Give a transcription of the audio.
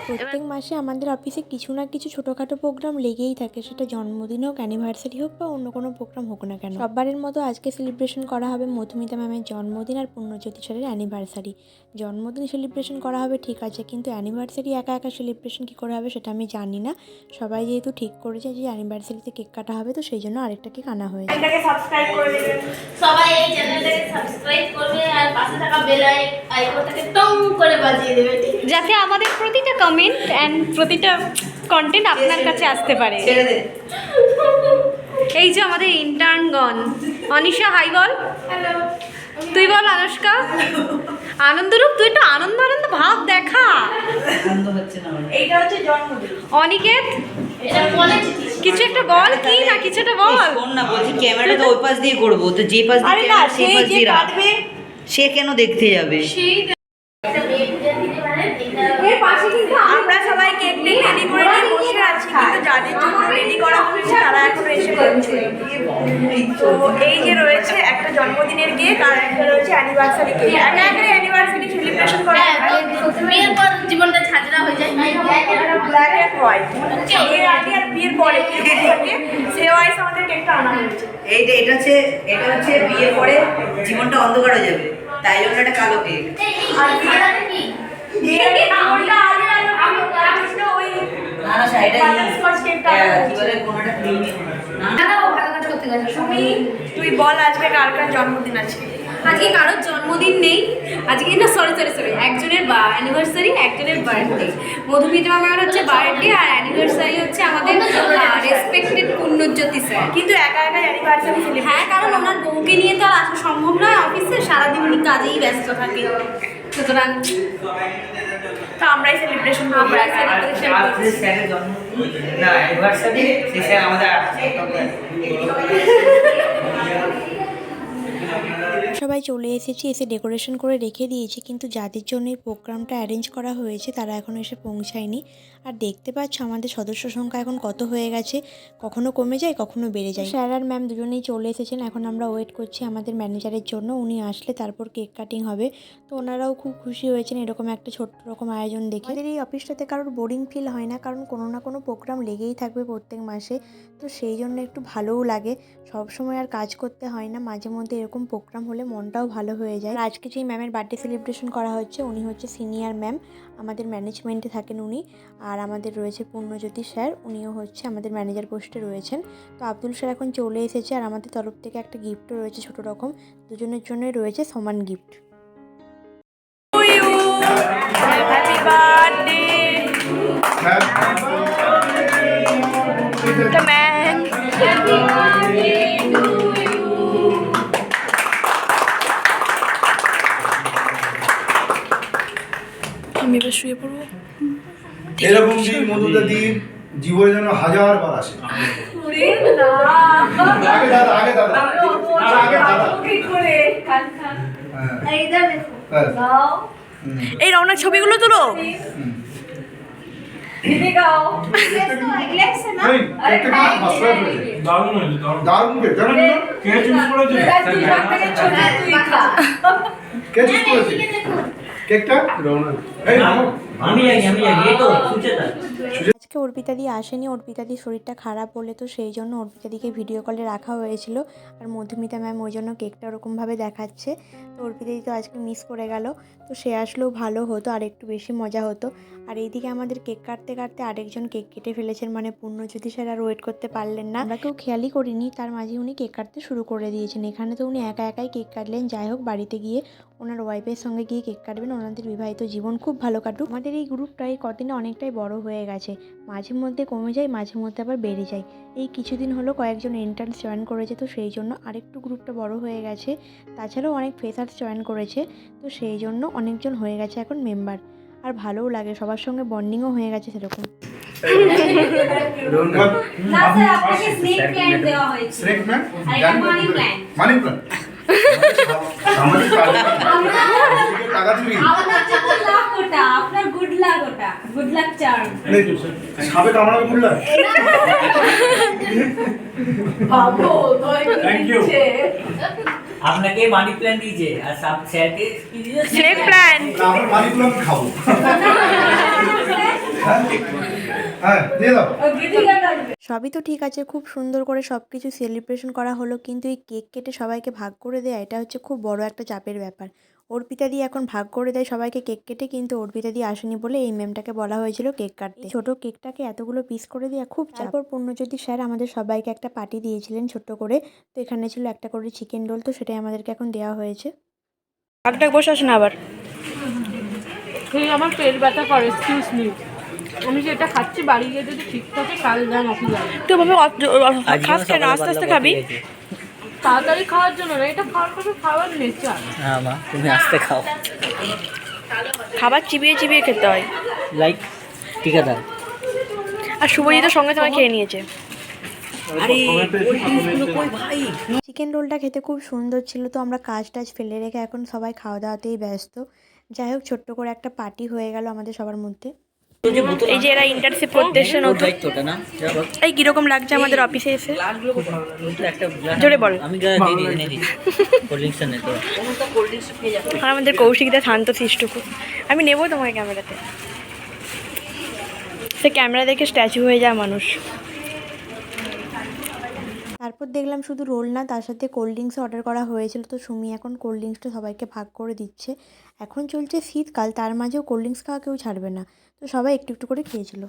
প্রত্যেক মাসে আমাদের অফিসে কিছু না কিছু ছোটোখাটো প্রোগ্রাম লেগেই থাকে, সেটা জন্মদিন হোক, অ্যানিভার্সারি হোক বা অন্য কোনো প্রোগ্রাম হোক না কেন। সববারের মতো আজকে সেলিব্রেশন করা হবে মধুমিতা ম্যামের জন্মদিন আর পুণ্যজ্যোতি স্যারের অ্যানিভার্সারি। জন্মদিন সেলিব্রেশন করা হবে ঠিক আছে, কিন্তু অ্যানিভার্সারি একা একা সেলিব্রেশন কী করে হবে সেটা আমি জানি না। সবাই যেহেতু ঠিক করেছে যে অ্যানিভার্সারিতে কেক কাটা হবে, তো সেই জন্য আরেকটা কেক আনা হয়েছে। এটাকে সাবস্ক্রাইব করে দেবেন সবাই, এই চ্যানেলটাকে সাবস্ক্রাইব করবে আর পাশে থাকা বেল আইকনটাকে টং করে বাজিয়ে দেবে, যাতে আমাদের প্রতিটা কমেন্ট এন্ড প্রতিটা কন্টেন্ট আপনার কাছে আসতে পারে। এই যে আমাদের ইন্টার্নগণ, অনিশা হাই বল, তুই বল আনুষ্কা, আনন্দরূপ তুই একটু আনন্দ আনন্দ ভাব দেখা। এইটা হচ্ছে জন্মদিন। অনিকেত এটা কলেজ কিছু একটা বল, কি না কিছু একটা বল। কোন না বলছি ক্যামেরাটা ওই পাশ দিয়ে করবো, তো যে পাশ দিয়ে ক্যামেরা সেই পাশ দিয়ে রাখবে, সে কেন দেখতে যাবে? আমরা সবাই কেক রেডি করে নিয়ে বসে আছি, কিন্তু যাদের জন্য রেডি করা হয়েছে তারা এখনো এসে পৌঁছায়নি। তো এই যে রয়েছে একটা জন্মদিনের কেক আর একটা রয়েছে অ্যানিভার্সারি কেক। একা একা অ্যানিভার্সারি সেলিব্রেশন করা বিয়ের পর জীবনটা ছাজরা হয়ে যায়, ব্ল্যাক অ্যান্ড হোয়াইট। বিয়ের আগে আর বিয়ের পরে কেক থাকে, সে ওয়াইজ আমাদের কেকটা আনা হয়েছে। এটা হচ্ছে বিয়ের পরে জীবনটা অন্ধকার হয়ে যাবে, তাই জন্য একটা কালো কেক। আর বিয়ের আগে জীবনটা আগে আমরা ওই না সাইডে বাটারস্কচ কেকটা কি বলে কোনটা ক্রিমি না ভালো কাজ করতে গেছে। তুই বল আজকে কার কার জন্মদিন আছে? আজকে কারোর জন্মদিন নেই, আজকে না সরি একজনের অ্যানিভার্সারি, একজনের বার্থডে। মধুমিতা ম্যামের হচ্ছে বার্থডে আর অ্যানিভার্সারি হচ্ছে আমাদের রেসপেক্টেড পুণ্যজ্যোতি স্যার। কিন্তু একা একা অ্যানিভার্সারি সেলিব্রেট, হ্যাঁ, কারণ ওনার বউকে নিয়ে তো আর আসা সম্ভব নয়, অফিসে সারাদিন উনি কাজেই ব্যস্ত থাকে, সুতরাং তো আমরাই সেলিব্রেশন করব। না অ্যানিভার্সারি সে আমাদের সবাই চলে এসেছি, এসে ডেকোরেশন করে রেখে দিয়েছি, কিন্তু যাদের জন্য এই প্রোগ্রামটা অ্যারেঞ্জ করা হয়েছে তারা এখনও এসে পৌঁছায়নি। আর দেখতে পাচ্ছ আমাদের সদস্য সংখ্যা এখন কত হয়ে গেছে, কখনো কমে যায় কখনো বেড়ে যায়। স্যার আর ম্যাম দুজনেই চলে এসেছেন, এখন আমরা ওয়েট করছি আমাদের ম্যানেজারের জন্য, উনি আসলে তারপর কেক কাটিং হবে। তো ওনারাও খুব খুশি হয়েছেন এরকম একটা ছোট্ট রকম আয়োজন দেখে। আমাদের এই অফিসটাতে কারোর বোরিং ফিল হয় না, কারণ কোনো না কোনো প্রোগ্রাম লেগেই থাকবে প্রত্যেক মাসে, তো সেই জন্য একটু ভালোও লাগে। সবসময় আর কাজ করতে হয় না, মাঝে মধ্যে এরকম প্রোগ্রাম হলে মনটাও ভালো হয়ে যায়। আজকে যেই ম্যামের বার্থডে সেলিব্রেশন করা হচ্ছে উনি হচ্ছে সিনিয়র ম্যাম, আমাদের ম্যানেজমেন্টে থাকেন উনি। আর আমাদের রয়েছে পুণ্যজ্যোতি স্যার, উনিও হচ্ছে আমাদের ম্যানেজার পোস্টে রয়েছেন। তো আব্দুল স্যার এখন চলে এসেছে, আর আমাদের তরফ থেকে একটা গিফটও রয়েছে ছোটো রকম, দুজনের জন্যই রয়েছে সমান gift. Happy birthday the man. Happy birthday to you. আমি এবার শুয়ে পড়বো। এরকম দিন মধুদা দিন জীবনে যেন 1000বার আসে। এই রওনার ছবিগুলো তুলো। আজকে অর্পিতাদি আসেনি, অর্পিতাদির শরীরটা খারাপ বলে, তো সেই জন্য অর্পিতাদিকে ভিডিও কলে রাখা হয়েছিল। আর মধুমিতা ম্যাম ওই জন্য কেকটা ওরকমভাবে দেখাচ্ছে। তো অর্পিতাদি তো আজকে মিস করে গেল, তো সে আসলেও ভালো হতো আর একটু বেশি মজা হতো। আর এইদিকে আমাদের কেক কাটতে কাটতে আরেকজন কেক কেটে ফেলেছেন, মানে পুণ্যজ্যোতি স্যার আর ওয়েট করতে পারলেন না। আমরা কেউ খেয়ালই করিনি, তার মাঝে উনি কেক কাটতে শুরু করে দিয়েছেন। এখানে তো উনি একা একাই কেক কাটলেন। যাই হোক, বাড়িতে গিয়ে ওনার ওয়াইফের সঙ্গে গিয়ে কেক কাটবেন, ওনাদের বিবাহিত জীবন খুব ভালো কাটুক। আমাদের এই গ্রুপটা এই কদিনে অনেকটাই বড় হয়ে গেছে, মাঝে মধ্যে কমে যায় মাঝে মধ্যে আবার বেড়ে যায়। এই কিছুদিন হলো কয়েকজন এন্ট্রান্স জয়েন করেছে, তো সেই জন্য আরেকটু গ্রুপটা বড় হয়ে গেছে। তাছাড়াও অনেক ফ্রেশার্স জয়েন করেছে, তো সেই জন্য অনেকজন হয়ে গেছে এখন মেম্বার। আর ভালোও লাগে, সবার সঙ্গে বন্ডিংও হয়ে গেছে সেরকম। আপনার গুড লাক, ওটা গুড লাক চার্ম। সাপে কামড়াবে গুড লাক। Thank you. আপনাকে মানি প্ল্যান দিয়েছে আর স্যারকে কি দিয়েছে? Snake plan. আমরা মানিগুলো আমি খাবো। হ্যাঁ হ্যাঁ দিয়ে দাও। সবই তো ঠিক আছে, খুব সুন্দর করে সব কিছু সেলিব্রেশন করা হলো, কিন্তু এই কেক কেটে সবাইকে ভাগ করে দেয়া এটা হচ্ছে খুব বড় একটা চাপের ব্যাপার। অর্পিতাদি এখন ভাগ করে দেয় সবাইকে কেক কেটে, কিন্তু অর্পিতাদি আসেনি বলে এই ম্যামটাকে বলা হয়েছিল কেক কাটতে। ছোট কেকটাকে এতগুলো পিস করে দেওয়া খুব চাপ। তারপর পূর্ণজ্যোতি স্যার আমাদের সবাইকে একটা পার্টি দিয়েছিলেন ছোট্ট করে, তো এখানে ছিল একটা করে চিকেন রোল, তো সেটাই আমাদেরকে এখন দেওয়া হয়েছে। ভাগটাক বসে আসে না আবার। সেই আমার পেট ব্যথা করে, এক্সকিউজ মি। আমি যেটা খাচ্ছি বাড়ি গিয়ে যদি ঠিক থাকে কাল যান অফিস যাবে। তুই ভাবে খাস কেন? আস্তে আস্তে খাবি। তাড়াতাড়ি খাওয়ার জন্য না, এটা খাওয়ার কথা খাওয়ার নেচার। হ্যাঁ মা, তুমি আসতে খাও। খাবার চিবিয়ে চিবিয়ে খেতে হয়। লাইক ঠিকাদার। আর শুভজিতের সঙ্গে সঙ্গে খেয়ে নিয়েছে। আরে ওই জিনিসগুলো কই ভাই? চিকেন রোলটা খেতে খুব সুন্দর ছিল, তো আমরা কাজ টাজ ফেলে রেখে এখন সবাই খাওয়া দাওয়াতেই ব্যস্ত। যাই হোক, ছোট্ট করে একটা পার্টি হয়ে গেল আমাদের সবার মধ্যে। এই যে এরা ইন্টার্নশিপ করতে এসছে নতুন। দায়িত্বটা না এই কিরকম লাগছে আমাদের অফিসে এসে? একটা জোরে বল। আমি এনে দিচ্ছি কোল্ড ড্রিঙ্কসটা নে তো। আর আমাদের কৌশিকদা শান্ত শিষ্ট খুব। আমি নেবো তোমাকে ক্যামেরাতে। সে ক্যামেরা দেখে স্ট্যাচু হয়ে যায় মানুষ। তারপর দেখলাম শুধু রোল না, তার সাথে কোল্ড ড্রিঙ্কস অর্ডার করা হয়েছিল, তো সুমি এখন কোল্ড ড্রিঙ্কসটা সবাইকে ভাগ করে দিচ্ছে। এখন চলছে শীতকাল, তার মাঝেও কোল্ড ড্রিঙ্কস খাওয়া কেউ ছাড়বে না, তো সবাই একটু একটু করে খেয়েছিল।